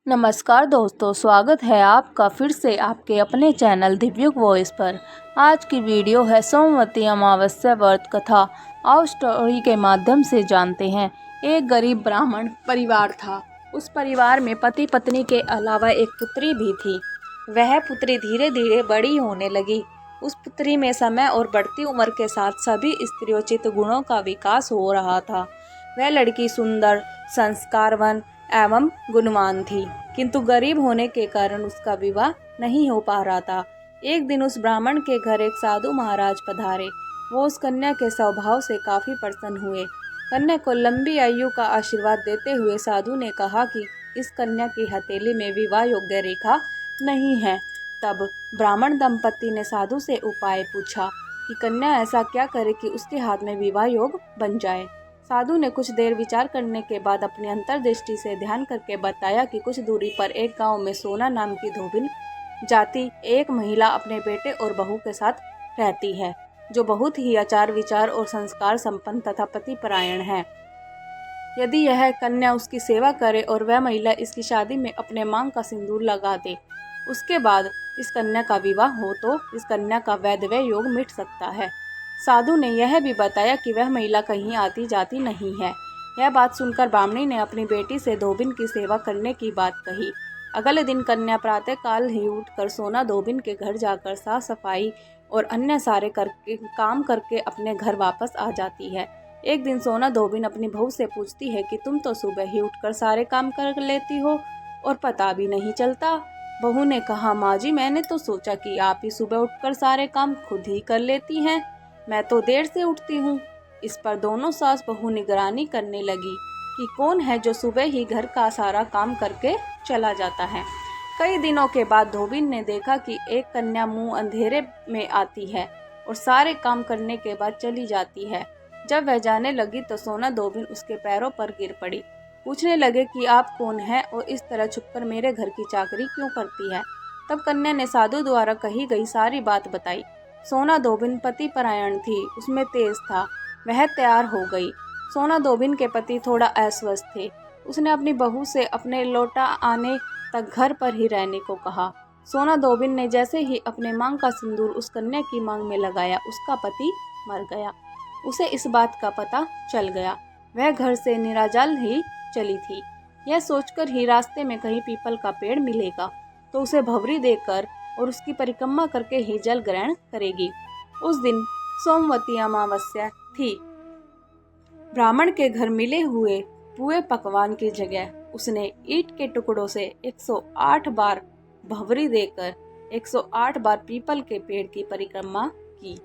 नमस्कार दोस्तों, स्वागत है आपका फिर से आपके अपने चैनल दिव्युग वॉइस पर। आज की वीडियो है सोमवती अमावस्या व्रत कथा। आओ स्टोरी के माध्यम से जानते हैं। एक गरीब ब्राह्मण परिवार था। उस परिवार में पति पत्नी के अलावा एक पुत्री भी थी। वह पुत्री धीरे धीरे बड़ी होने लगी। उस पुत्री में समय और बढ़ती उम्र के साथ सभी स्त्रियोचित गुणों का विकास हो रहा था। वह लड़की सुंदर, संस्कारवान एवं गुणवान थी, किंतु गरीब होने के कारण उसका विवाह नहीं हो पा रहा था। एक दिन उस ब्राह्मण के घर एक साधु महाराज पधारे। वो उस कन्या के स्वभाव से काफी प्रसन्न हुए। कन्या को लंबी आयु का आशीर्वाद देते हुए साधु ने कहा कि इस कन्या की हथेली में विवाह योग्य रेखा नहीं है। तब ब्राह्मण दंपति ने साधु से उपाय पूछा कि कन्या ऐसा क्या करे कि उसके हाथ में विवाह योग बन जाए। साधु ने कुछ देर विचार करने के बाद अपनी अंतर्दृष्टि से ध्यान करके बताया कि कुछ दूरी पर एक गांव में सोना नाम की धोबिन जाति एक महिला अपने बेटे और बहू के साथ रहती है, जो बहुत ही आचार विचार और संस्कार संपन्न तथा पतिपरायण है। यदि यह कन्या उसकी सेवा करे और वह महिला इसकी शादी में अपने मांग का सिंदूर लगा दे, उसके बाद इस कन्या का विवाह हो तो इस कन्या का वैधव्य योग मिट सकता है। साधु ने यह भी बताया कि वह महिला कहीं आती जाती नहीं है। यह बात सुनकर ब्राह्मणी ने अपनी बेटी से धोबिन की सेवा करने की बात कही। अगले दिन कन्या प्रातः काल ही उठकर सोना धोबिन के घर जाकर साफ सफाई और अन्य सारे काम करके अपने घर वापस आ जाती है। एक दिन सोना धोबिन अपनी बहू से पूछती है कि तुम तो सुबह ही उठकर सारे काम कर लेती हो और पता भी नहीं चलता। बहू ने कहा, माँ जी, मैंने तो सोचा कि आप ही सुबह उठकर सारे काम खुद ही कर लेती हैं। मैं तो देर से उठती हूँ। इस पर दोनों सास बहू निगरानी करने लगी कि कौन है जो सुबह ही घर का सारा काम करके चला जाता है। कई दिनों के बाद धोबिन ने देखा कि एक कन्या मुंह अंधेरे में आती है और सारे काम करने के बाद चली जाती है। जब वह जाने लगी तो सोना धोबिन उसके पैरों पर गिर पड़ी। पूछने लगे कि आप कौन है और इस तरह छुपकर मेरे घर की चाकरी क्यों करती है। तब कन्या ने साधु द्वारा कही गई सारी बात बताई। सोना धोबिन पतिपरायण थी, उसमें तेज था। वह तैयार हो गई। सोना धोबिन के पति थोड़ा अस्वस्थ थे। उसने अपनी बहू से अपने लौटा आने तक घर पर ही रहने को कहा। सोना धोबिन ने जैसे ही अपने मांग का सिंदूर उस कन्या की मांग में लगाया, उसका पति मर गया। उसे इस बात का पता चल गया। वह घर से निराजल ही चली थी। यह सोचकर ही रास्ते में कहीं पीपल का पेड़ मिलेगा तो उसे भंवरी देकर और उसकी परिक्रमा करके ही जल ग्रहण करेगी। उस दिन सोमवती अमावस्या थी। ब्राह्मण के घर मिले हुए पुए पकवान की जगह उसने ईंट के टुकड़ों से 108 बार भंवरी देकर 108 बार पीपल के पेड़ की परिक्रमा की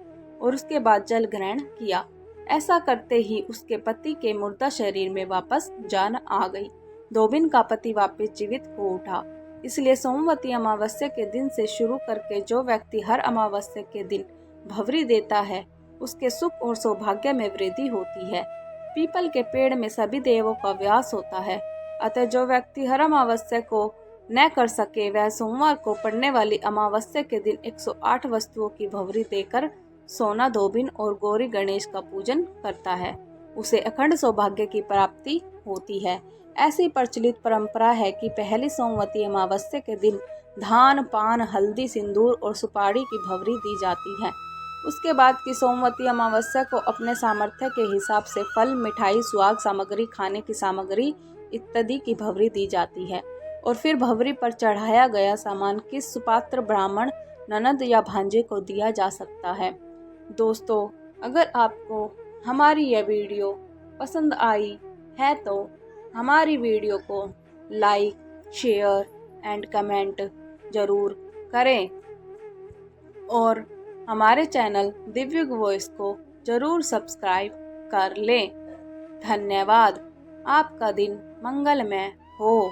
और उसके बाद जल ग्रहण किया। ऐसा करते ही उसके पति के मुर्दा शरीर में वापस जान आ गई। धोबिन का पति वापस जीवित हो उठा। इसलिए सोमवती अमावस्या के दिन से शुरू करके जो व्यक्ति हर अमावस्या के दिन भंवरी देता है, उसके सुख और सौभाग्य में वृद्धि होती है। पीपल के पेड़ में सभी देवों का वास होता है। अतः जो व्यक्ति हर अमावस्या को न कर सके, वह सोमवार को पड़ने वाली अमावस्या के दिन 108 वस्तुओं की भंवरी देकर सोना धोबिन और गौरी गणेश का पूजन करता है। उसे अखंड सौभाग्य की प्राप्ति होती है। ऐसी प्रचलित परंपरा है कि पहली सोमवती अमावस्या के दिन धान, पान, हल्दी, सिंदूर और सुपारी की भंवरी दी जाती है। उसके बाद की सोमवती अमावस्या को अपने सामर्थ्य के हिसाब से फल, मिठाई, सुहाग सामग्री, खाने की सामग्री इत्यादि की भंवरी दी जाती है। और फिर भंवरी पर चढ़ाया गया सामान किस सुपात्र, ब्राह्मण, ननद या भांजे को दिया जा सकता है। दोस्तों, अगर आपको हमारी यह वीडियो पसंद आई है तो हमारी वीडियो को लाइक, शेयर एंड कमेंट जरूर करें और हमारे चैनल दिव्युग वॉइस को जरूर सब्सक्राइब कर लें। धन्यवाद। आपका दिन मंगलमय हो।